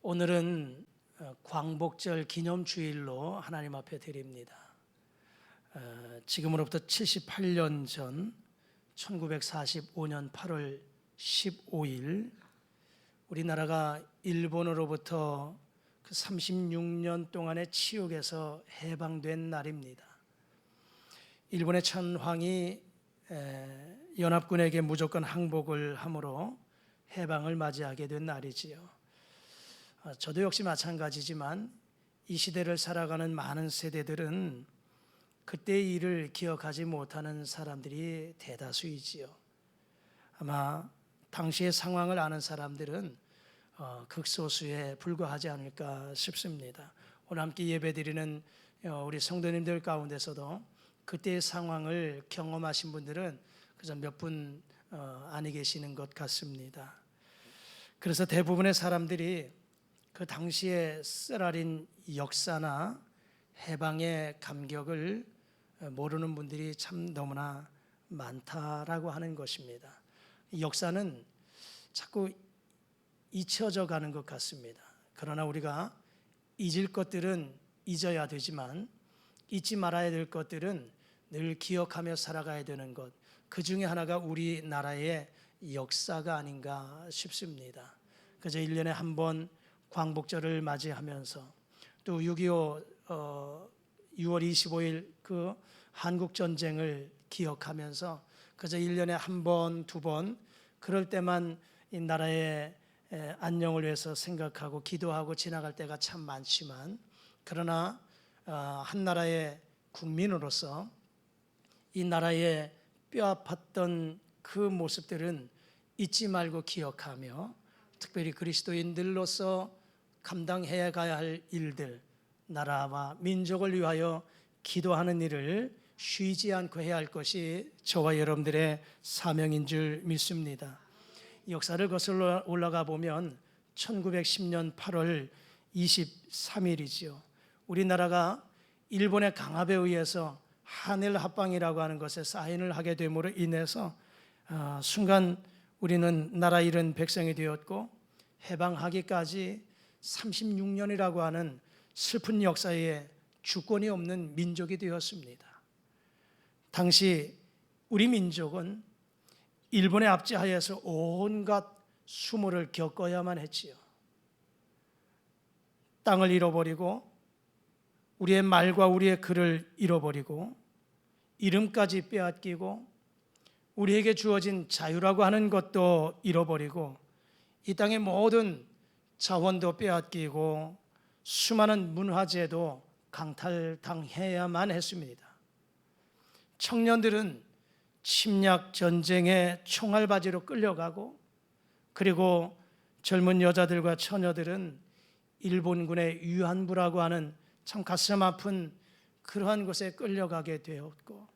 오늘은 광복절 기념주일로 하나님 앞에 드립니다. 지금으로부터 78년 전 1945년 8월 15일 우리나라가 일본으로부터 그 36년 동안의 치욕에서 해방된 날입니다. 일본의 천황이 연합군에게 무조건 항복을 함으로 해방을 맞이하게 된 날이지요. 저도 역시 마찬가지지만 이 시대를 살아가는 많은 세대들은 그때의 일을 기억하지 못하는 사람들이 대다수이지요. 아마 당시의 상황을 아는 사람들은 극소수에 불과하지 않을까 싶습니다. 오늘 함께 예배드리는 우리 성도님들 가운데서도 그때의 상황을 경험하신 분들은 그저 몇 분 아니 계시는 것 같습니다. 그래서 대부분의 사람들이 그 당시의 쓰라린 역사나 해방의 감격을 모르는 분들이 참 너무나 많다라고 하는 것입니다. 역사는 자꾸 잊혀져 가는 것 같습니다. 그러나 우리가 잊을 것들은 잊어야 되지만 잊지 말아야 될 것들은 늘 기억하며 살아가야 되는 것, 그 중에 하나가 우리나라의 역사가 아닌가 싶습니다. 그저 1년에 한 번 광복절을 맞이하면서 또 6.25 6월 25일 그 한국전쟁을 기억하면서 그저 1년에 한 번, 두 번 그럴 때만 이 나라의 안녕을 위해서 생각하고 기도하고 지나갈 때가 참 많지만, 그러나 한 나라의 국민으로서 이 나라의 뼈아팠던 그 모습들은 잊지 말고 기억하며, 특별히 그리스도인들로서 감당해야 가야 할 일들, 나라와 민족을 위하여 기도하는 일을 쉬지 않고 해야 할 것이 저와 여러분들의 사명인 줄 믿습니다. 역사를 거슬러 올라가 보면 1910년 8월 23일이지요. 우리나라가 일본의 강압에 의해서 한일 합방이라고 하는 것에 사인을 하게 됨으로 인해서 순간 우리는 나라 잃은 백성이 되었고, 해방하기까지 36년이라고 하는 슬픈 역사에 주권이 없는 민족이 되었습니다. 당시 우리 민족은 일본의 압제하에서 온갖 수모를 겪어야만 했지요. 땅을 잃어버리고 우리의 말과 우리의 글을 잃어버리고 이름까지 빼앗기고 우리에게 주어진 자유라고 하는 것도 잃어버리고 이 땅의 모든 자원도 빼앗기고 수많은 문화재도 강탈당해야만 했습니다. 청년들은 침략 전쟁의 총알바지로 끌려가고, 그리고 젊은 여자들과 처녀들은 일본군의 위안부라고 하는 참 가슴 아픈 그러한 곳에 끌려가게 되었고,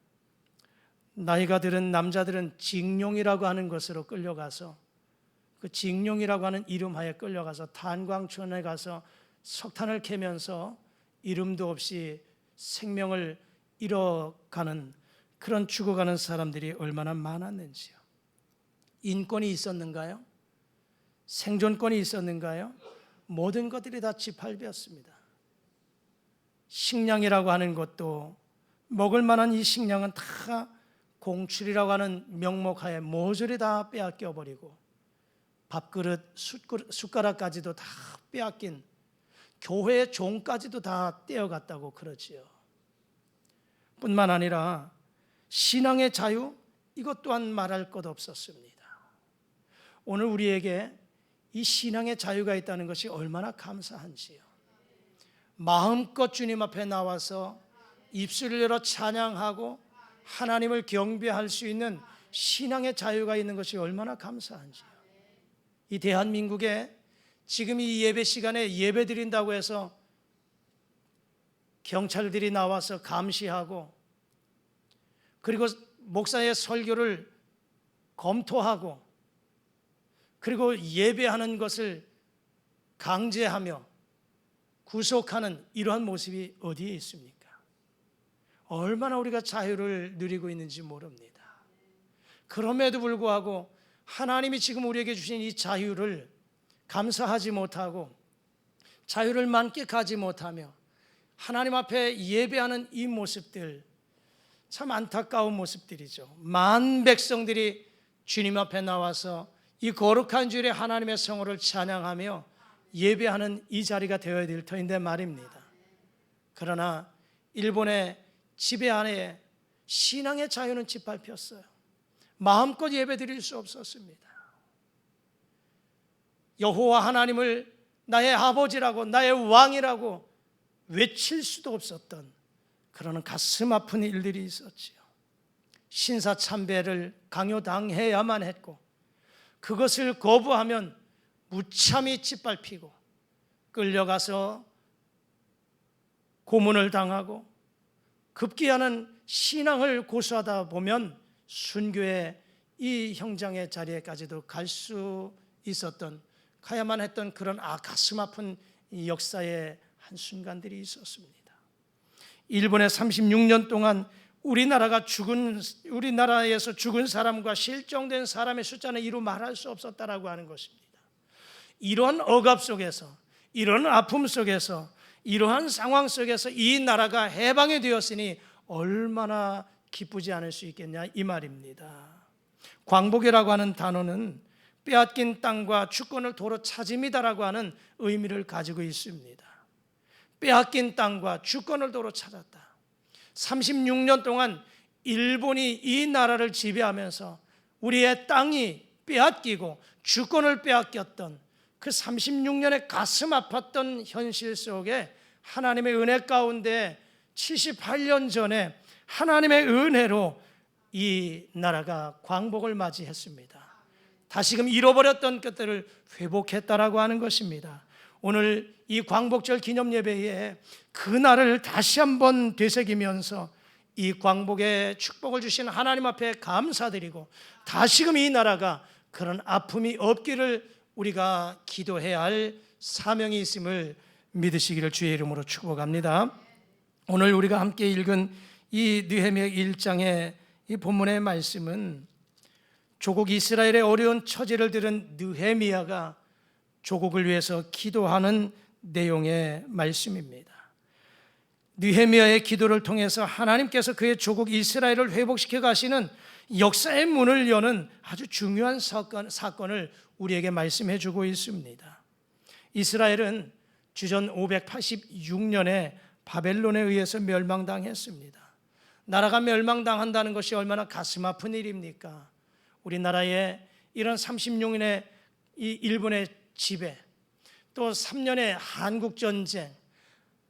나이가 들은 남자들은 징용이라고 하는 것으로 끌려가서 그 징용이라고 하는 이름하에 끌려가서 탄광촌에 가서 석탄을 캐면서 이름도 없이 생명을 잃어가는, 그런 죽어가는 사람들이 얼마나 많았는지요. 인권이 있었는가요? 생존권이 있었는가요? 모든 것들이 다 짓밟혔습니다. 식량이라고 하는 것도 먹을 만한 이 식량은 다 공출이라고 하는 명목하에 모조리 다 빼앗겨 버리고, 밥그릇, 숟가락까지도 다 빼앗긴, 교회의 종까지도 다 떼어갔다고 그러지요. 뿐만 아니라 신앙의 자유, 이것 또한 말할 것 없었습니다. 오늘 우리에게 이 신앙의 자유가 있다는 것이 얼마나 감사한지요. 마음껏 주님 앞에 나와서 입술을 열어 찬양하고 하나님을 경배할 수 있는 신앙의 자유가 있는 것이 얼마나 감사한지요. 이 대한민국에 지금 이 예배 시간에 예배 드린다고 해서 경찰들이 나와서 감시하고, 그리고 목사의 설교를 검토하고, 그리고 예배하는 것을 강제하며 구속하는 이러한 모습이 어디에 있습니까? 얼마나 우리가 자유를 누리고 있는지 모릅니다. 그럼에도 불구하고 하나님이 지금 우리에게 주신 이 자유를 감사하지 못하고 자유를 만끽하지 못하며 하나님 앞에 예배하는 이 모습들, 참 안타까운 모습들이죠. 만 백성들이 주님 앞에 나와서 이 거룩한 주일에 하나님의 성호를 찬양하며 예배하는 이 자리가 되어야 될 터인데 말입니다. 그러나 일본의 지배 안에 신앙의 자유는 짓밟혔어요. 마음껏 예배드릴 수 없었습니다. 여호와 하나님을 나의 아버지라고, 나의 왕이라고 외칠 수도 없었던 그러는 가슴 아픈 일들이 있었지요. 신사참배를 강요당해야만 했고, 그것을 거부하면 무참히 짓밟히고 끌려가서 고문을 당하고, 급기야는 신앙을 고수하다 보면 순교의 이 형장의 자리에까지도 갈 수 있었던, 가야만 했던 그런 가슴 아픈 역사의 한순간들이 있었습니다. 일본에 36년 동안 우리나라에서 죽은 사람과 실종된 사람의 숫자는 이루 말할 수 없었다라고 하는 것입니다. 이러한 억압 속에서, 이런 아픔 속에서, 이러한 상황 속에서 이 나라가 해방이 되었으니 얼마나 기쁘지 않을 수 있겠냐 이 말입니다. 광복이라고 하는 단어는 빼앗긴 땅과 주권을 도로 찾음이다라고 하는 의미를 가지고 있습니다. 빼앗긴 땅과 주권을 도로 찾았다. 36년 동안 일본이 이 나라를 지배하면서 우리의 땅이 빼앗기고 주권을 빼앗겼던 그 36년의 가슴 아팠던 현실 속에 하나님의 은혜 가운데 78년 전에 하나님의 은혜로 이 나라가 광복을 맞이했습니다. 다시금 잃어버렸던 것들을 회복했다라고 하는 것입니다. 오늘 이 광복절 기념 예배에 그날을 다시 한번 되새기면서 이 광복의 축복을 주신 하나님 앞에 감사드리고, 다시금 이 나라가 그런 아픔이 없기를 우리가 기도해야 할 사명이 있음을 믿으시기를 주의 이름으로 축복합니다. 오늘 우리가 함께 읽은 이 느헤미야 1장의 이 본문의 말씀은 조국 이스라엘의 어려운 처지를 들은 느헤미야가 조국을 위해서 기도하는 내용의 말씀입니다. 느헤미야의 기도를 통해서 하나님께서 그의 조국 이스라엘을 회복시켜 가시는 역사의 문을 여는 아주 중요한 사건을 우리에게 말씀해 주고 있습니다. 이스라엘은 주전 586년에 바벨론에 의해서 멸망당했습니다. 나라가 멸망당한다는 것이 얼마나 가슴 아픈 일입니까? 우리나라에 이런 36년의 이 일본의 지배, 또 3년의 한국전쟁,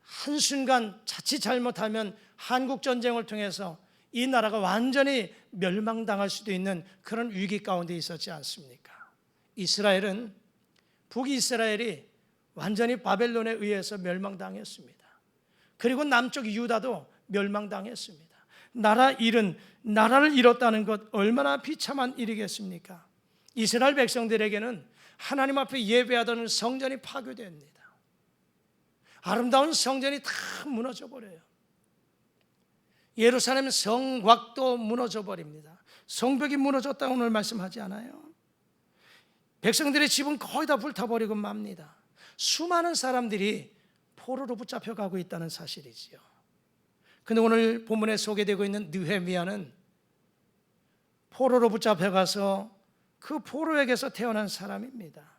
한순간 자칫 잘못하면 한국전쟁을 통해서 이 나라가 완전히 멸망당할 수도 있는 그런 위기 가운데 있었지 않습니까? 이스라엘은, 북이스라엘이 완전히 바벨론에 의해서 멸망당했습니다. 그리고 남쪽 유다도 멸망당했습니다. 나라를 잃었다는 것 얼마나 비참한 일이겠습니까? 이스라엘 백성들에게는 하나님 앞에 예배하던 성전이 파괴됩니다. 아름다운 성전이 다 무너져 버려요. 예루살렘 성곽도 무너져 버립니다. 성벽이 무너졌다고 오늘 말씀하지 않아요? 백성들의 집은 거의 다 불타버리고 맙니다. 수많은 사람들이 포로로 붙잡혀가고 있다는 사실이지요. 그런데 오늘 본문에 소개되고 있는 느헤미야는 포로로 붙잡혀가서 그 포로에게서 태어난 사람입니다.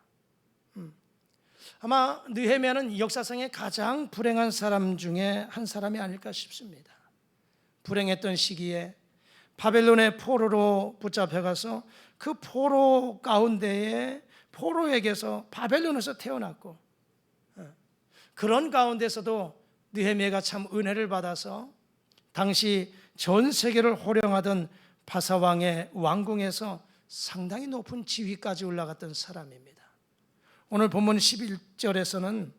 아마 느헤미야는 역사상에 가장 불행한 사람 중에 한 사람이 아닐까 싶습니다. 불행했던 시기에 바벨론의 포로로 붙잡혀가서 그 포로 가운데에 포로에게서 바벨론에서 태어났고, 그런 가운데서도 느헤미야가 참 은혜를 받아서 당시 전 세계를 호령하던 바사왕의 왕궁에서 상당히 높은 지위까지 올라갔던 사람입니다. 오늘 본문 11절에서는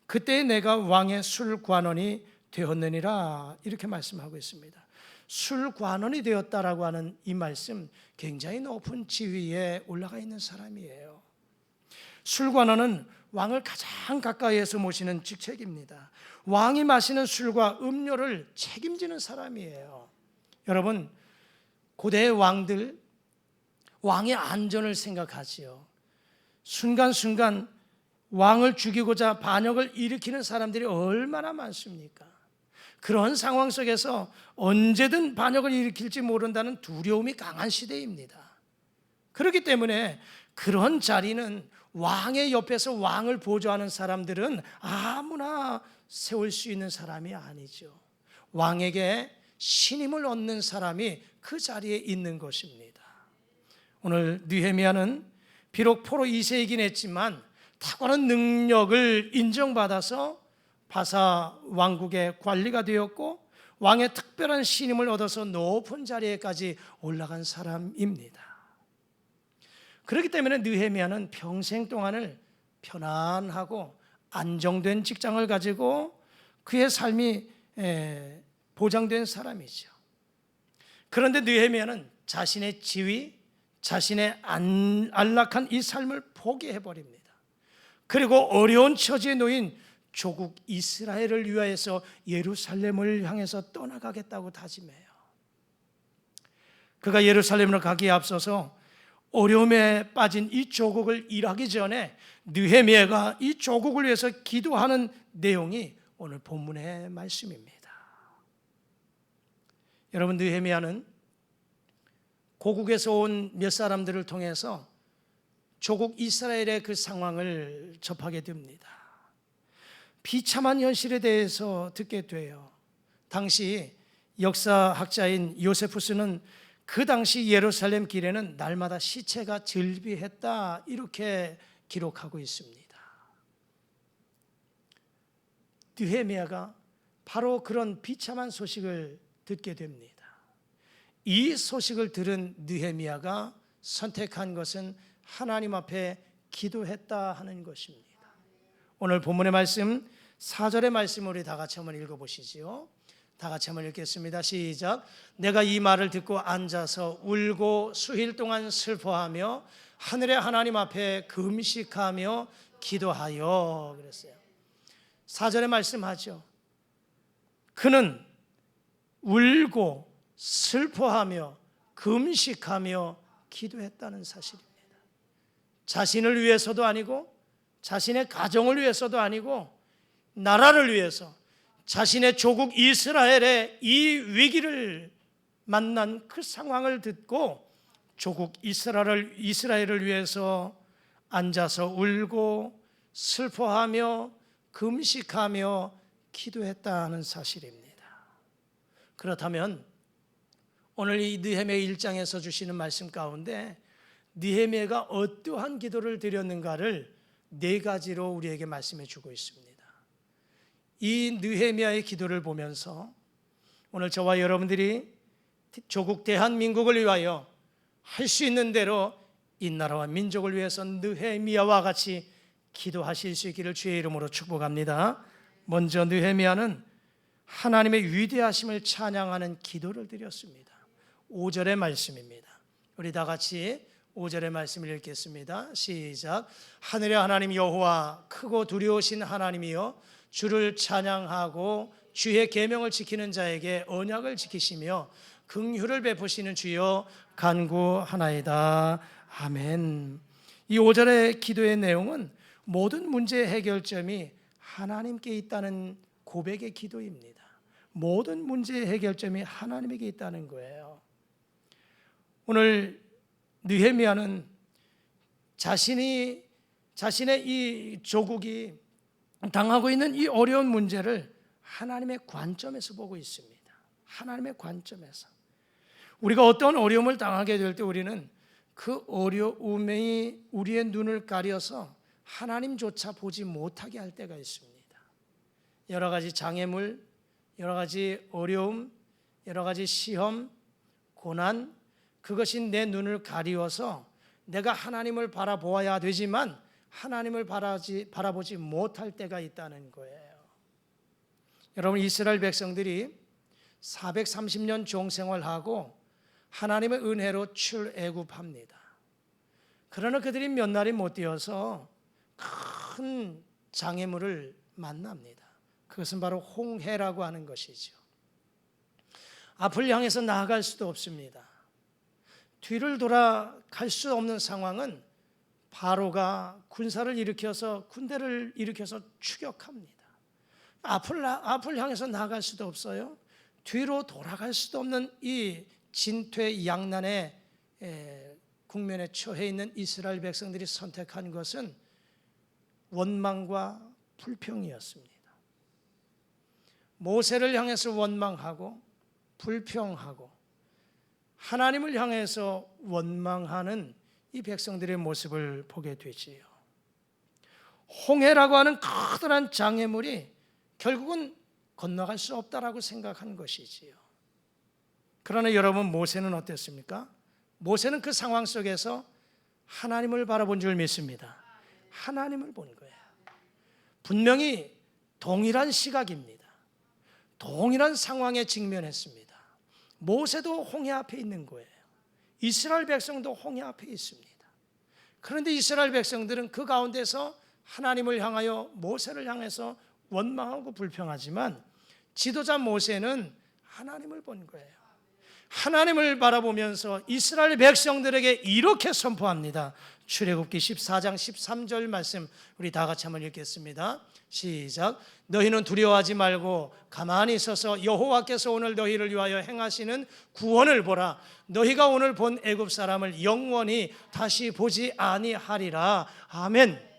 그때 내가 왕의 술관원이 되었느니라 이렇게 말씀하고 있습니다. 술관원이 되었다라고 하는 이 말씀, 굉장히 높은 지위에 올라가 있는 사람이에요. 술관원은 왕을 가장 가까이에서 모시는 직책입니다. 왕이 마시는 술과 음료를 책임지는 사람이에요. 여러분, 고대의 왕들, 왕의 안전을 생각하지요. 순간순간 왕을 죽이고자 반역을 일으키는 사람들이 얼마나 많습니까? 그런 상황 속에서 언제든 반역을 일으킬지 모른다는 두려움이 강한 시대입니다. 그렇기 때문에 그런 자리는 왕의 옆에서 왕을 보조하는 사람들은 아무나 세울 수 있는 사람이 아니죠. 왕에게 신임을 얻는 사람이 그 자리에 있는 것입니다. 오늘 느헤미야는 비록 포로 2세이긴 했지만 탁월한 능력을 인정받아서 바사 왕국의 관리가 되었고 왕의 특별한 신임을 얻어서 높은 자리에까지 올라간 사람입니다. 그렇기 때문에 느헤미야는 평생 동안을 편안하고 안정된 직장을 가지고 그의 삶이 보장된 사람이죠. 그런데 느헤미야는 자신의 지위, 자신의 안락한 이 삶을 포기해버립니다. 그리고 어려운 처지에 놓인 조국 이스라엘을 위하여서 예루살렘을 향해서 떠나가겠다고 다짐해요. 그가 예루살렘으로 가기에 앞서서 어려움에 빠진 이 조국을 일하기 전에 느헤미야가 이 조국을 위해서 기도하는 내용이 오늘 본문의 말씀입니다. 여러분, 느헤미야는 고국에서 온 몇 사람들을 통해서 조국 이스라엘의 그 상황을 접하게 됩니다. 비참한 현실에 대해서 듣게 돼요. 당시 역사학자인 요세푸스는 그 당시 예루살렘 길에는 날마다 시체가 즐비했다 이렇게 기록하고 있습니다. 느헤미야가 바로 그런 비참한 소식을 듣게 됩니다. 이 소식을 들은 느헤미야가 선택한 것은 하나님 앞에 기도했다 하는 것입니다. 오늘 본문의 말씀 4절의 말씀 우리 다 같이 한번 읽어보시죠. 다 같이 한번 읽겠습니다. 시작. 내가 이 말을 듣고 앉아서 울고 수일 동안 슬퍼하며 하늘의 하나님 앞에 금식하며 기도하여 그랬어요. 4절의 말씀하죠. 그는 울고 슬퍼하며 금식하며 기도했다는 사실입니다. 자신을 위해서도 아니고 자신의 가정을 위해서도 아니고 나라를 위해서 자신의 조국 이스라엘의 이 위기를 만난 그 상황을 듣고 조국 이스라엘을 위해서 앉아서 울고 슬퍼하며 금식하며 기도했다는 사실입니다. 그렇다면 오늘 이 느헤미야 1장에서 주시는 말씀 가운데 느헤미야가 어떠한 기도를 드렸는가를 4가지로 우리에게 말씀해 주고 있습니다. 이 느헤미야의 기도를 보면서 오늘 저와 여러분들이 조국 대한민국을 위하여 할 수 있는 대로 이 나라와 민족을 위해서 느헤미야와 같이 기도하실 수 있기를 주의 이름으로 축복합니다. 먼저 느헤미야는 하나님의 위대하심을 찬양하는 기도를 드렸습니다. 5절의 말씀입니다. 우리 다 같이 5절의 말씀을 읽겠습니다. 시작. 하늘의 하나님 여호와 크고 두려우신 하나님이여 주를 찬양하고 주의 계명을 지키는 자에게 언약을 지키시며 긍휼을 베푸시는 주여 간구하나이다. 아멘. 이 5절의 기도의 내용은 모든 문제의 해결점이 하나님께 있다는 고백의 기도입니다. 모든 문제의 해결점이 하나님에게 있다는 거예요. 오늘 느헤미야는 자신의 이 조국이 당하고 있는 이 어려운 문제를 하나님의 관점에서 보고 있습니다. 하나님의 관점에서. 우리가 어떤 어려움을 당하게 될 때 우리는 그 어려움이 우리의 눈을 가려서 하나님조차 보지 못하게 할 때가 있습니다. 여러 가지 장애물, 여러 가지 어려움, 여러 가지 시험, 고난, 그것이 내 눈을 가리워서 내가 하나님을 바라보아야 되지만 하나님을 바라보지 못할 때가 있다는 거예요. 여러분, 이스라엘 백성들이 430년 종생활하고 하나님의 은혜로 출애굽합니다. 그러나 그들이 몇 날이 못 되어서 큰 장애물을 만납니다. 그것은 바로 홍해라고 하는 것이죠. 앞을 향해서 나아갈 수도 없습니다. 뒤를 돌아갈 수 없는 상황은 바로가 군사를 일으켜서 군대를 일으켜서 추격합니다. 앞을 향해서 나갈 수도 없어요. 뒤로 돌아갈 수도 없는 이 진퇴양난의 국면에 처해 있는 이스라엘 백성들이 선택한 것은 원망과 불평이었습니다. 모세를 향해서 원망하고 불평하고 하나님을 향해서 원망하는 이 백성들의 모습을 보게 되지요. 홍해라고 하는 커다란 장애물이 결국은 건너갈 수 없다라고 생각한 것이지요. 그러나 여러분, 모세는 어땠습니까? 모세는 그 상황 속에서 하나님을 바라본 줄 믿습니다. 하나님을 본 거예요. 분명히 동일한 시각입니다. 동일한 상황에 직면했습니다. 모세도 홍해 앞에 있는 거예요. 이스라엘 백성도 홍해 앞에 있습니다. 그런데 이스라엘 백성들은 그 가운데서 하나님을 향하여 모세를 향해서 원망하고 불평하지만 지도자 모세는 하나님을 본 거예요. 하나님을 바라보면서 이스라엘 백성들에게 이렇게 선포합니다. 출애굽기 14장 13절 말씀 우리 다 같이 한번 읽겠습니다. 시작. 너희는 두려워하지 말고 가만히 있어서 여호와께서 오늘 너희를 위하여 행하시는 구원을 보라. 너희가 오늘 본 애굽 사람을 영원히 다시 보지 아니하리라. 아멘.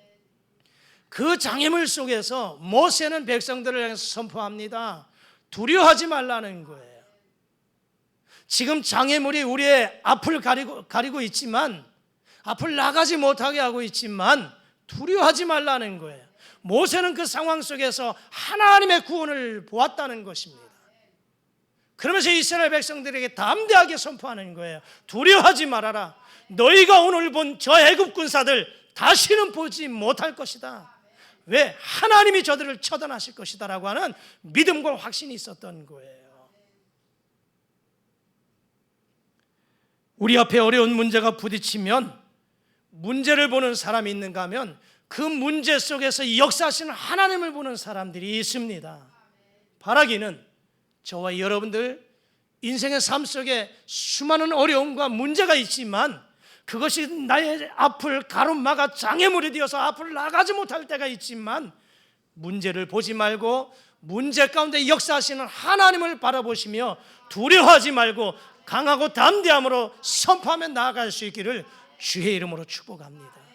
그 장애물 속에서 모세는 백성들을 향해서 선포합니다. 두려워하지 말라는 거예요. 지금 장애물이 우리의 앞을 가리고 있지만, 앞을 나가지 못하게 하고 있지만 두려워하지 말라는 거예요. 모세는 그 상황 속에서 하나님의 구원을 보았다는 것입니다. 그러면서 이스라엘 백성들에게 담대하게 선포하는 거예요. 두려워하지 말아라. 너희가 오늘 본 저 애굽 군사들 다시는 보지 못할 것이다. 왜? 하나님이 저들을 처단하실 것이다 라고 하는 믿음과 확신이 있었던 거예요. 우리 앞에 어려운 문제가 부딪히면 문제를 보는 사람이 있는가 하면 그 문제 속에서 역사하시는 하나님을 보는 사람들이 있습니다. 바라기는 저와 여러분들 인생의 삶 속에 수많은 어려움과 문제가 있지만 그것이 나의 앞을 가로막아 장애물이 되어서 앞을 나가지 못할 때가 있지만 문제를 보지 말고 문제 가운데 역사하시는 하나님을 바라보시며 두려워하지 말고 강하고 담대함으로 선포하며 나아갈 수 있기를 주의 이름으로 축복합니다.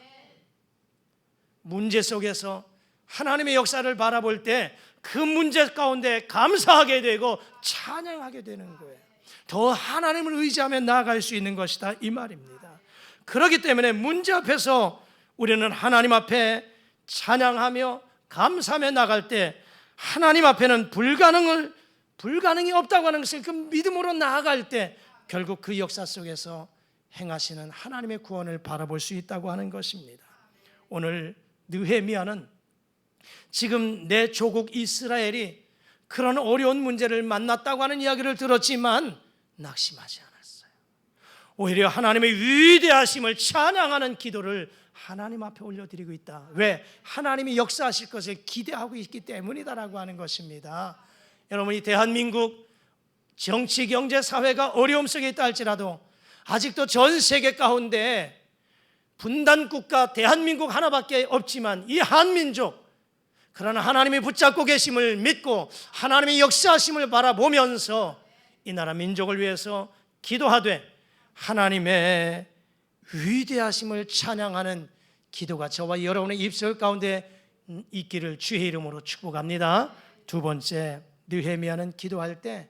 문제 속에서 하나님의 역사를 바라볼 때 그 문제 가운데 감사하게 되고 찬양하게 되는 거예요. 더 하나님을 의지하며 나아갈 수 있는 것이다 이 말입니다. 그렇기 때문에 문제 앞에서 우리는 하나님 앞에 찬양하며 감사하며 나갈 때 하나님 앞에는 불가능이 없다고 하는 것을 그 믿음으로 나아갈 때 결국 그 역사 속에서 행하시는 하나님의 구원을 바라볼 수 있다고 하는 것입니다. 오늘 느헤미야는 지금 내 조국 이스라엘이 그런 어려운 문제를 만났다고 하는 이야기를 들었지만 낙심하지 않았어요. 오히려 하나님의 위대하심을 찬양하는 기도를 하나님 앞에 올려드리고 있다. 왜? 하나님이 역사하실 것을 기대하고 있기 때문이다라고 하는 것입니다. 여러분, 이 대한민국 정치, 경제, 사회가 어려움 속에 있다 할지라도 아직도 전 세계 가운데 분단국가 대한민국 하나밖에 없지만 이 한민족, 그러나 하나님이 붙잡고 계심을 믿고 하나님의 역사하심을 바라보면서 이 나라 민족을 위해서 기도하되 하나님의 위대하심을 찬양하는 기도가 저와 여러분의 입술 가운데 있기를 주의 이름으로 축복합니다. 두 번째, 느헤미야는 기도할 때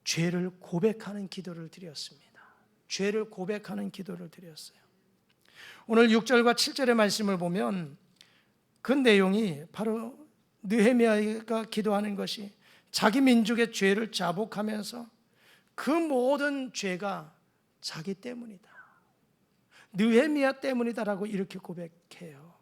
죄를 고백하는 기도를 드렸습니다. 죄를 고백하는 기도를 드렸어요. 오늘 6절과 7절의 말씀을 보면 그 내용이 바로 느헤미야가 기도하는 것이 자기 민족의 죄를 자복하면서 그 모든 죄가 자기 때문이다, 느헤미야 때문이다라고 이렇게 고백해요.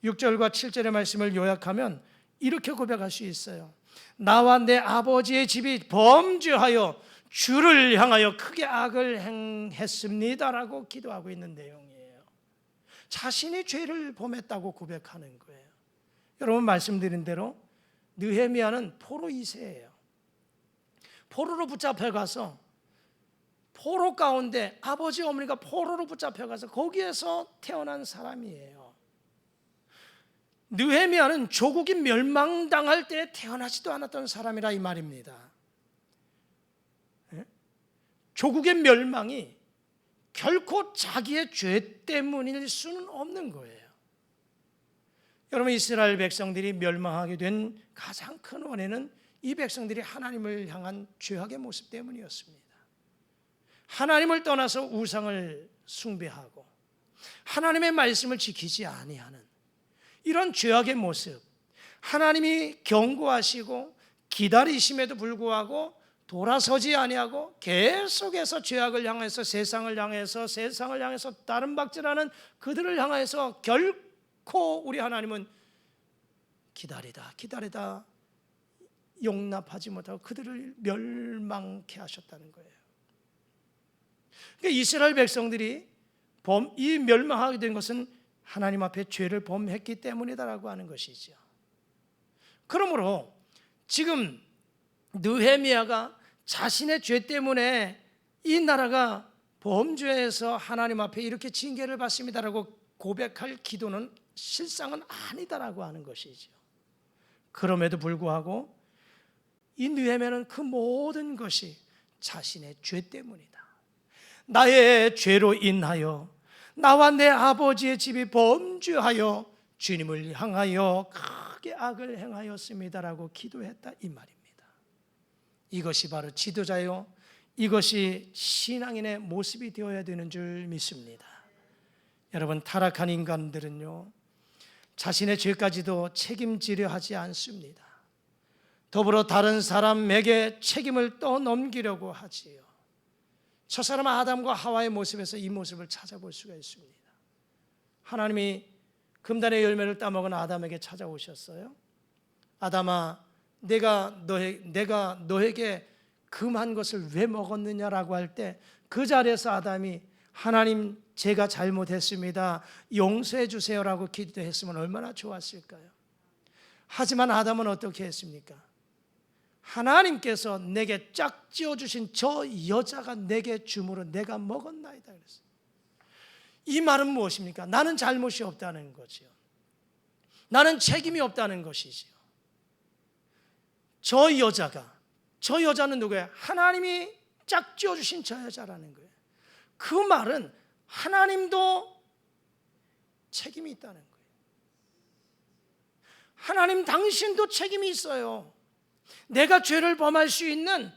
6절과 7절의 말씀을 요약하면 이렇게 고백할 수 있어요. 나와 내 아버지의 집이 범죄하여 주를 향하여 크게 악을 행했습니다라고 기도하고 있는 내용이에요. 자신이 죄를 범했다고 고백하는 거예요. 여러분, 말씀드린 대로 느헤미야는 포로 2세예요. 포로로 붙잡혀 가서 포로 가운데 아버지 어머니가 포로로 붙잡혀가서 거기에서 태어난 사람이에요. 느헤미야는 조국이 멸망당할 때 태어나지도 않았던 사람이라 이 말입니다. 조국의 멸망이 결코 자기의 죄 때문일 수는 없는 거예요. 여러분, 이스라엘 백성들이 멸망하게 된 가장 큰 원인은 이 백성들이 하나님을 향한 죄악의 모습 때문이었습니다. 하나님을 떠나서 우상을 숭배하고 하나님의 말씀을 지키지 아니하는 이런 죄악의 모습, 하나님이 경고하시고 기다리심에도 불구하고 돌아서지 아니하고 계속해서 죄악을 향해서 세상을 향해서 다른 박질하는 그들을 향해서 결코 우리 하나님은 기다리다 용납하지 못하고 그들을 멸망케 하셨다는 거예요. 그러니까 이스라엘 백성들이 이 멸망하게 된 것은 하나님 앞에 죄를 범했기 때문이다라고 하는 것이죠. 그러므로 지금 느헤미야가 자신의 죄 때문에 이 나라가 범죄해서 하나님 앞에 이렇게 징계를 받습니다라고 고백할 기도는 실상은 아니다라고 하는 것이죠. 그럼에도 불구하고 이 느헤미야는 그 모든 것이 자신의 죄 때문이다. 나의 죄로 인하여 나와 내 아버지의 집이 범죄하여 주님을 향하여 크게 악을 행하였습니다라고 기도했다 이 말입니다. 이것이 바로 지도자요, 이것이 신앙인의 모습이 되어야 되는 줄 믿습니다. 여러분, 타락한 인간들은요, 자신의 죄까지도 책임지려 하지 않습니다. 더불어 다른 사람에게 책임을 떠넘기려고 하지요. 저 사람 아담과 하와의 모습에서 이 모습을 찾아볼 수가 있습니다. 하나님이 금단의 열매를 따먹은 아담에게 찾아오셨어요. 아담아, 내가 너에게 금한 것을 왜 먹었느냐라고 할 때 그 자리에서 아담이 하나님, 제가 잘못했습니다, 용서해 주세요라고 기도했으면 얼마나 좋았을까요? 하지만 아담은 어떻게 했습니까? 하나님께서 내게 짝지어 주신 저 여자가 내게 줌으로 내가 먹었나이다 그랬어요. 이 말은 무엇입니까? 나는 잘못이 없다는 거죠. 나는 책임이 없다는 것이지요. 저 여자는 누구예요? 하나님이 짝지어 주신 저 여자라는 거예요. 그 말은 하나님도 책임이 있다는 거예요. 하나님 당신도 책임이 있어요. 내가 죄를 범할 수 있는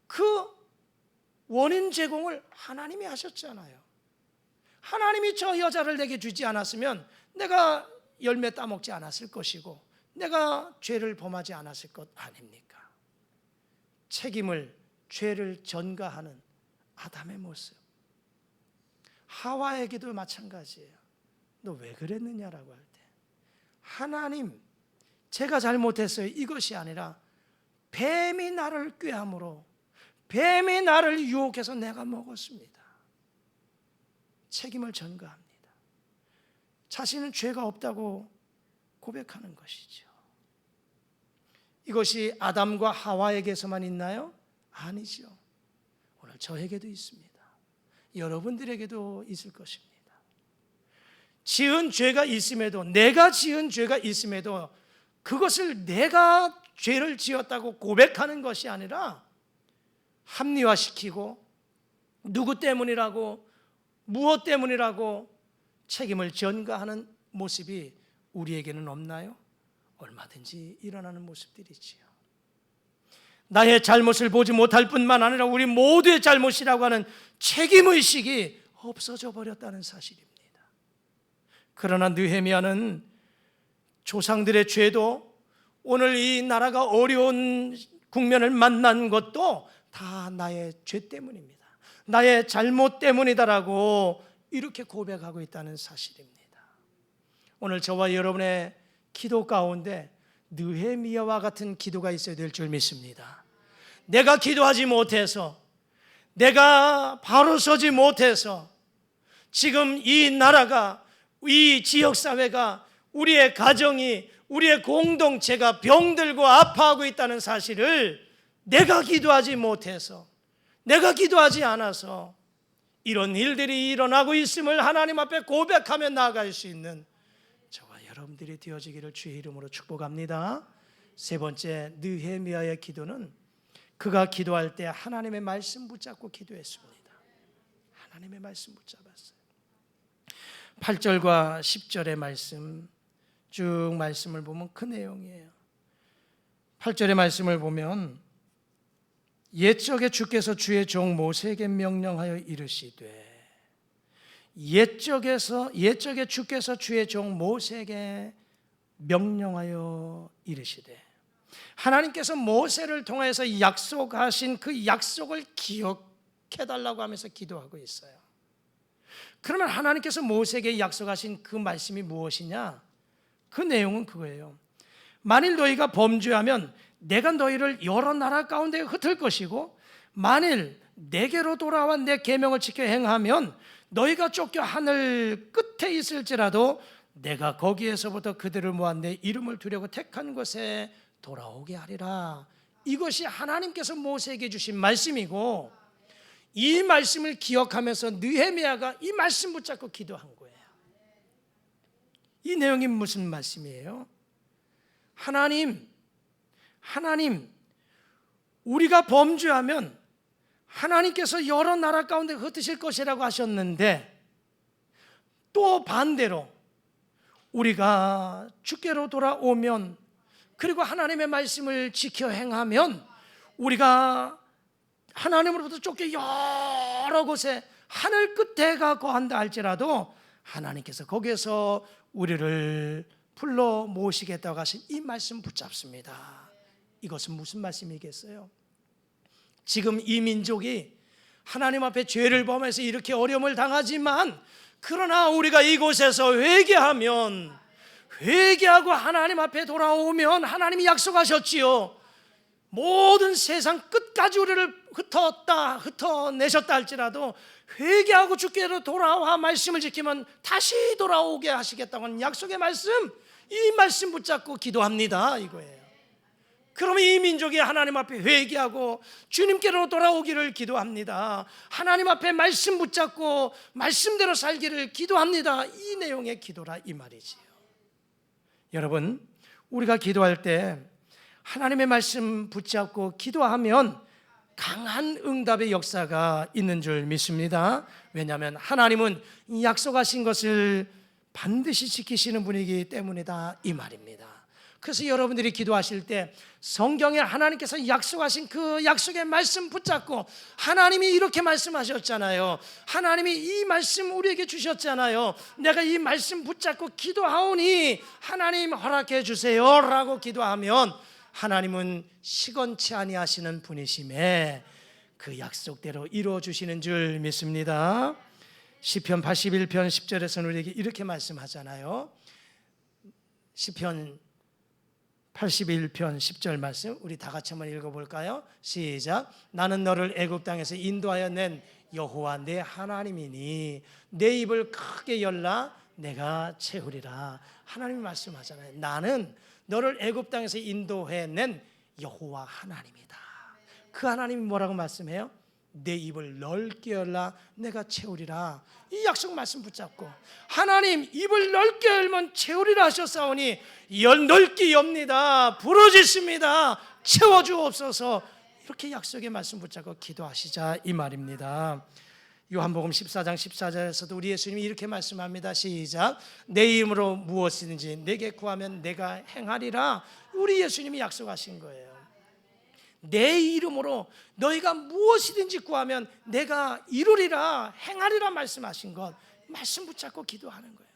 그 원인 제공을 하나님이 하셨잖아요. 하나님이 저 여자를 내게 주지 않았으면 내가 열매 따먹지 않았을 것이고 내가 죄를 범하지 않았을 것 아닙니까? 죄를 전가하는 아담의 모습. 하와에게도 마찬가지예요. 너 왜 그랬느냐라고 할 때 하나님, 제가 잘못했어요, 이것이 아니라 뱀이 나를 꾀함으로 뱀이 나를 유혹해서 내가 먹었습니다. 책임을 전가합니다. 자신은 죄가 없다고 고백하는 것이죠. 이것이 아담과 하와에게서만 있나요? 아니죠. 오늘 저에게도 있습니다. 여러분들에게도 있을 것입니다. 지은 죄가 있음에도, 내가 지은 죄가 있음에도 그것을 내가 죄를 지었다고 고백하는 것이 아니라 합리화시키고 누구 때문이라고, 무엇 때문이라고 책임을 전가하는 모습이 우리에게는 없나요? 얼마든지 일어나는 모습들이지요. 나의 잘못을 보지 못할 뿐만 아니라 우리 모두의 잘못이라고 하는 책임의식이 없어져 버렸다는 사실입니다. 그러나 느헤미야는 조상들의 죄도, 오늘 이 나라가 어려운 국면을 만난 것도 다 나의 죄 때문입니다, 나의 잘못 때문이다라고 이렇게 고백하고 있다는 사실입니다. 오늘 저와 여러분의 기도 가운데 느헤미야와 같은 기도가 있어야 될 줄 믿습니다. 내가 기도하지 못해서, 내가 바로 서지 못해서 지금 이 나라가, 이 지역사회가, 우리의 가정이, 우리의 공동체가 병들고 아파하고 있다는 사실을 내가 기도하지 못해서, 내가 기도하지 않아서 이런 일들이 일어나고 있음을 하나님 앞에 고백하며 나아갈 수 있는 저와 여러분들이 되어지기를 주의 이름으로 축복합니다. 세 번째, 느헤미야의 기도는 그가 기도할 때 하나님의 말씀 붙잡고 기도했습니다. 하나님의 말씀 붙잡았어요. 8절과 10절의 말씀 쭉 말씀을 보면 그 내용이에요. 8절의 말씀을 보면 옛적에 주께서 주의 종 모세에게 명령하여 이르시되, 옛적에 주께서 주의 종 모세에게 명령하여 이르시되, 하나님께서 모세를 통해서 약속하신 그 약속을 기억해달라고 하면서 기도하고 있어요. 그러면 하나님께서 모세에게 약속하신 그 말씀이 무엇이냐? 그 내용은 그거예요. 만일 너희가 범죄하면 내가 너희를 여러 나라 가운데 흩을 것이고, 만일 내게로 돌아와 내 계명을 지켜 행하면 너희가 쫓겨 하늘 끝에 있을지라도 내가 거기에서부터 그들을 모아 내 이름을 두려고 택한 곳에 돌아오게 하리라. 이것이 하나님께서 모세에게 주신 말씀이고, 이 말씀을 기억하면서 느헤미야가 이 말씀 붙잡고 기도한 거예요. 이 내용이 무슨 말씀이에요? 하나님, 우리가 범죄하면 하나님께서 여러 나라 가운데 흩으실 것이라고 하셨는데, 또 반대로 우리가 주께로 돌아오면, 그리고 하나님의 말씀을 지켜 행하면 우리가 하나님으로부터 쫓겨 여러 곳에 하늘 끝에 가 거한다 할지라도 하나님께서 거기에서 우리를 불러 모시겠다고 하신 이 말씀 붙잡습니다. 이것은 무슨 말씀이겠어요? 지금 이 민족이 하나님 앞에 죄를 범해서 이렇게 어려움을 당하지만, 그러나 우리가 이곳에서 회개하고 하나님 앞에 돌아오면 하나님이 약속하셨지요. 모든 세상 끝까지 우리를 흩어내셨다 할지라도 회개하고 주께로 돌아와 말씀을 지키면 다시 돌아오게 하시겠다는 약속의 말씀, 이 말씀 붙잡고 기도합니다, 이거예요. 그러면 이 민족이 하나님 앞에 회개하고 주님께로 돌아오기를 기도합니다. 하나님 앞에 말씀 붙잡고 말씀대로 살기를 기도합니다. 이 내용의 기도라 이 말이지요. 여러분, 우리가 기도할 때 하나님의 말씀 붙잡고 기도하면 강한 응답의 역사가 있는 줄 믿습니다. 왜냐하면 하나님은 약속하신 것을 반드시 지키시는 분이기 때문이다, 이 말입니다. 그래서 여러분들이 기도하실 때 성경에 하나님께서 약속하신 그 약속의 말씀 붙잡고, 하나님이 이렇게 말씀하셨잖아요. 하나님이 이 말씀 우리에게 주셨잖아요. 내가 이 말씀 붙잡고 기도하오니 하나님 허락해 주세요 라고 기도하면 하나님은 시건치 아니하시는 분이심에 그 약속대로 이루어 주시는 줄 믿습니다. 시편 81편 10절에서는 우리에게 이렇게 말씀하잖아요. 시편 81편 10절 말씀 우리 다 같이 한번 읽어볼까요? 시작. 나는 너를 애굽 땅에서 인도하여 낸 여호와 내 하나님이니 내 입을 크게 열라 내가 채우리라. 하나님이 말씀하잖아요. 나는 너를 애굽 땅에서 인도해낸 여호와 하나님이다. 그 하나님이 뭐라고 말씀해요? 내 입을 넓게 열라 내가 채우리라. 이 약속 말씀 붙잡고, 하나님 입을 넓게 열면 채우리라 하셨사오니 넓게 엽니다. 부르짖습니다. 채워주옵소서. 이렇게 약속의 말씀 붙잡고 기도하시자 이 말입니다. 요한복음 14장 14절에서도 우리 예수님이 이렇게 말씀합니다. 시작. 내 이름으로 무엇이든지 내게 구하면 내가 행하리라. 우리 예수님이 약속하신 거예요. 내 이름으로 너희가 무엇이든지 구하면 내가 이루리라, 행하리라 말씀하신 것, 말씀 붙잡고 기도하는 거예요.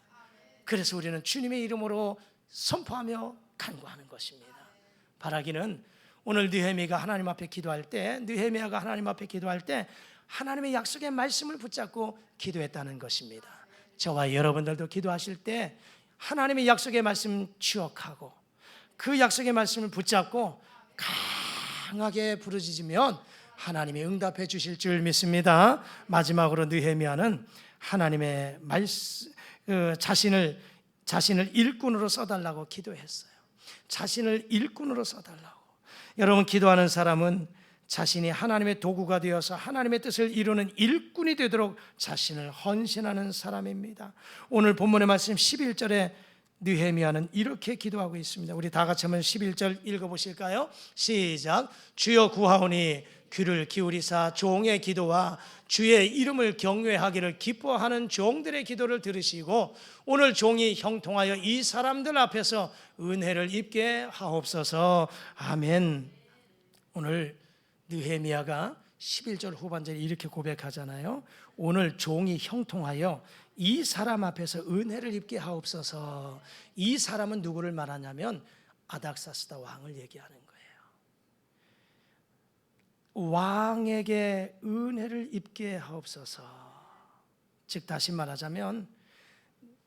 그래서 우리는 주님의 이름으로 선포하며 간구하는 것입니다. 바라기는 오늘 느헤미야가 하나님 앞에 기도할 때 하나님의 약속의 말씀을 붙잡고 기도했다는 것입니다. 저와 여러분들도 기도하실 때 하나님의 약속의 말씀 추억하고 그 약속의 말씀을 붙잡고 강하게 부르짖으면 하나님이 응답해 주실 줄 믿습니다. 마지막으로 느헤미야는 하나님의 말씀, 자신을 일꾼으로 써달라고 기도했어요. 자신을 일꾼으로 써달라고. 여러분, 기도하는 사람은 자신이 하나님의 도구가 되어서 하나님의 뜻을 이루는 일꾼이 되도록 자신을 헌신하는 사람입니다. 오늘 본문의 말씀 11절에 느헤미야는 이렇게 기도하고 있습니다. 우리 다 같이 한번 11절 읽어보실까요? 시작. 주여 구하오니 귀를 기울이사 종의 기도와 주의 이름을 경외하기를 기뻐하는 종들의 기도를 들으시고 오늘 종이 형통하여 이 사람들 앞에서 은혜를 입게 하옵소서. 아멘. 오늘 느헤미야가 11절 후반절에 이렇게 고백하잖아요. 오늘 종이 형통하여 이 사람 앞에서 은혜를 입게 하옵소서. 이 사람은 누구를 말하냐면 아닥사스다 왕을 얘기하는 거예요. 왕에게 은혜를 입게 하옵소서. 즉 다시 말하자면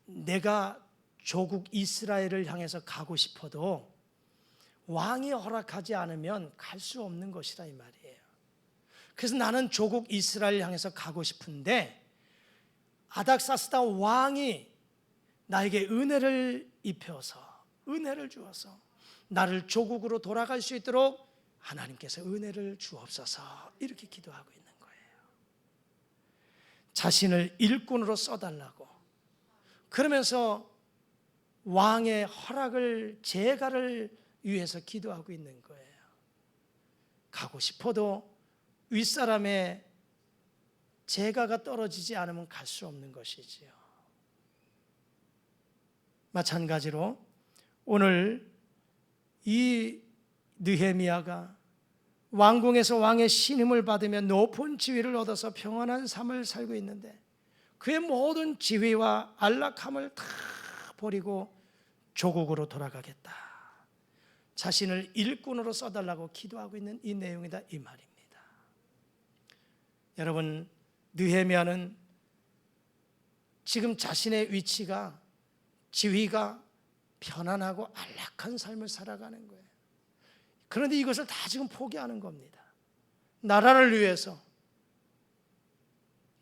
내가 조국 이스라엘을 향해서 가고 싶어도 왕이 허락하지 않으면 갈 수 없는 것이라 이 말이에요. 그래서 나는 조국 이스라엘을 향해서 가고 싶은데 아닥사스다 왕이 나에게 은혜를 입혀서 은혜를 주어서 나를 조국으로 돌아갈 수 있도록 하나님께서 은혜를 주옵소서. 이렇게 기도하고 있는 거예요. 자신을 일꾼으로 써달라고 그러면서 왕의 허락을 제가를 위해서 기도하고 있는 거예요. 가고 싶어도 윗사람의 제가가 떨어지지 않으면 갈 수 없는 것이지요. 마찬가지로 오늘 이 느헤미야가 왕궁에서 왕의 신임을 받으며 높은 지위를 얻어서 평안한 삶을 살고 있는데 그의 모든 지위와 안락함을 다 버리고 조국으로 돌아가겠다. 자신을 일꾼으로 써달라고 기도하고 있는 이 내용이다 이 말입니다. 여러분, 느헤미야는 지금 자신의 위치가 지위가 편안하고 안락한 삶을 살아가는 거예요. 그런데 이것을 다 지금 포기하는 겁니다. 나라를 위해서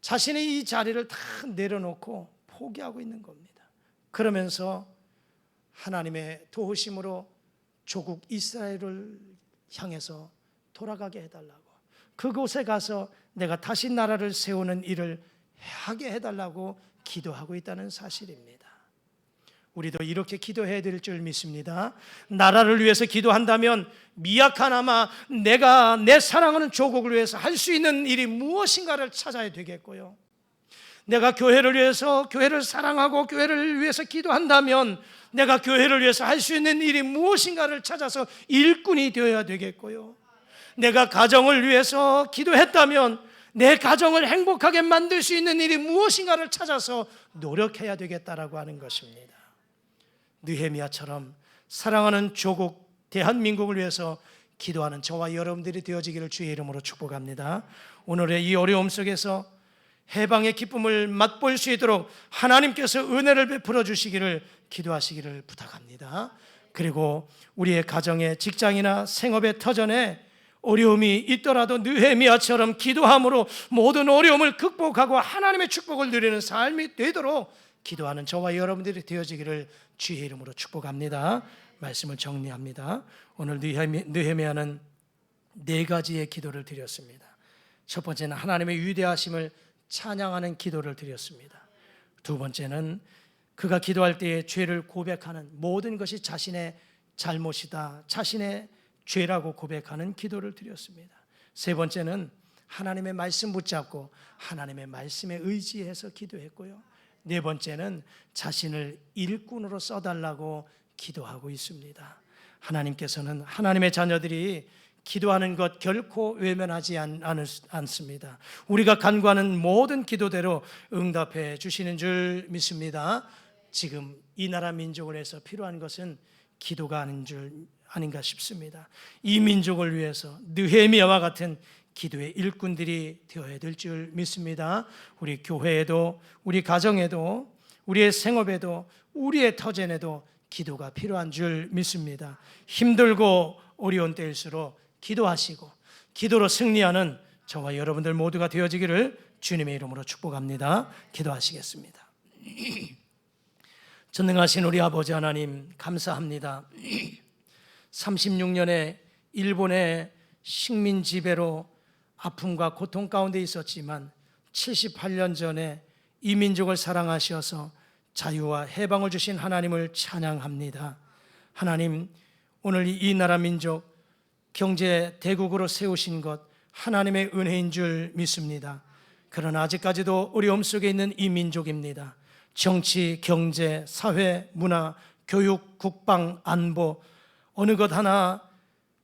자신의 이 자리를 다 내려놓고 포기하고 있는 겁니다. 그러면서 하나님의 도우심으로 조국 이스라엘을 향해서 돌아가게 해달라고, 그곳에 가서 내가 다시 나라를 세우는 일을 하게 해달라고 기도하고 있다는 사실입니다. 우리도 이렇게 기도해야 될 줄 믿습니다. 나라를 위해서 기도한다면 미약하나마 내가 내 사랑하는 조국을 위해서 할 수 있는 일이 무엇인가를 찾아야 되겠고요. 내가 교회를 위해서, 교회를 사랑하고 교회를 위해서 기도한다면 내가 교회를 위해서 할 수 있는 일이 무엇인가를 찾아서 일꾼이 되어야 되겠고요. 내가 가정을 위해서 기도했다면 내 가정을 행복하게 만들 수 있는 일이 무엇인가를 찾아서 노력해야 되겠다라고 하는 것입니다. 느헤미야처럼 사랑하는 조국 대한민국을 위해서 기도하는 저와 여러분들이 되어지기를 주의 이름으로 축복합니다. 오늘의 이 어려움 속에서 해방의 기쁨을 맛볼 수 있도록 하나님께서 은혜를 베풀어 주시기를 기도하시기를 부탁합니다. 그리고 우리의 가정에, 직장이나 생업의 터전에 어려움이 있더라도 느헤미야처럼 기도함으로 모든 어려움을 극복하고 하나님의 축복을 누리는 삶이 되도록 기도하는 저와 여러분들이 되어지기를 주의 이름으로 축복합니다. 말씀을 정리합니다. 오늘 느헤미야는 네 가지의 기도를 드렸습니다. 첫 번째는 하나님의 위대하심을 찬양하는 기도를 드렸습니다. 두 번째는 그가 기도할 때에 죄를 고백하는, 모든 것이 자신의 잘못이다, 자신의 죄라고 고백하는 기도를 드렸습니다. 세 번째는 하나님의 말씀 붙잡고 하나님의 말씀에 의지해서 기도했고요. 네 번째는 자신을 일꾼으로 써달라고 기도하고 있습니다. 하나님께서는 하나님의 자녀들이 기도하는 것 결코 외면하지 않습니다. 우리가 간구하는 모든 기도대로 응답해 주시는 줄 믿습니다. 지금 이 나라 민족을 위해서 필요한 것은 기도가 아닌가 싶습니다. 이 민족을 위해서 느헤미야와 같은 기도의 일꾼들이 되어야 될 줄 믿습니다. 우리 교회에도, 우리 가정에도, 우리의 생업에도, 우리의 터전에도 기도가 필요한 줄 믿습니다. 힘들고 어려운 때일수록 기도하시고 기도로 승리하는 저와 여러분들 모두가 되어지기를 주님의 이름으로 축복합니다. 기도하시겠습니다. 전능하신 우리 아버지 하나님 감사합니다. 36년에 일본의 식민 지배로 아픔과 고통 가운데 있었지만 78년 전에 이 민족을 사랑하셔서 자유와 해방을 주신 하나님을 찬양합니다. 하나님, 오늘 이 나라 민족 경제 대국으로 세우신 것 하나님의 은혜인 줄 믿습니다. 그러나 아직까지도 어려움 속에 있는 이 민족입니다. 정치, 경제, 사회, 문화, 교육, 국방, 안보 어느 것 하나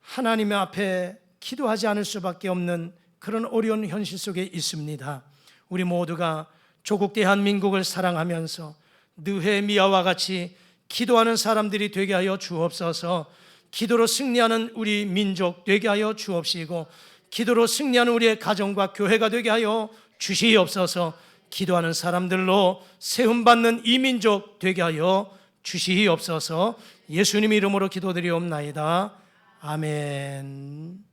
하나님의 앞에 기도하지 않을 수밖에 없는 그런 어려운 현실 속에 있습니다. 우리 모두가 조국 대한민국을 사랑하면서 느헤미야와 같이 기도하는 사람들이 되게 하여 주옵소서. 기도로 승리하는 우리 민족 되게 하여 주옵시고, 기도로 승리하는 우리의 가정과 교회가 되게 하여 주시옵소서. 기도하는 사람들로 세움받는 이 민족 되게 하여 주시옵소서. 예수님 이름으로 기도드리옵나이다. 아멘.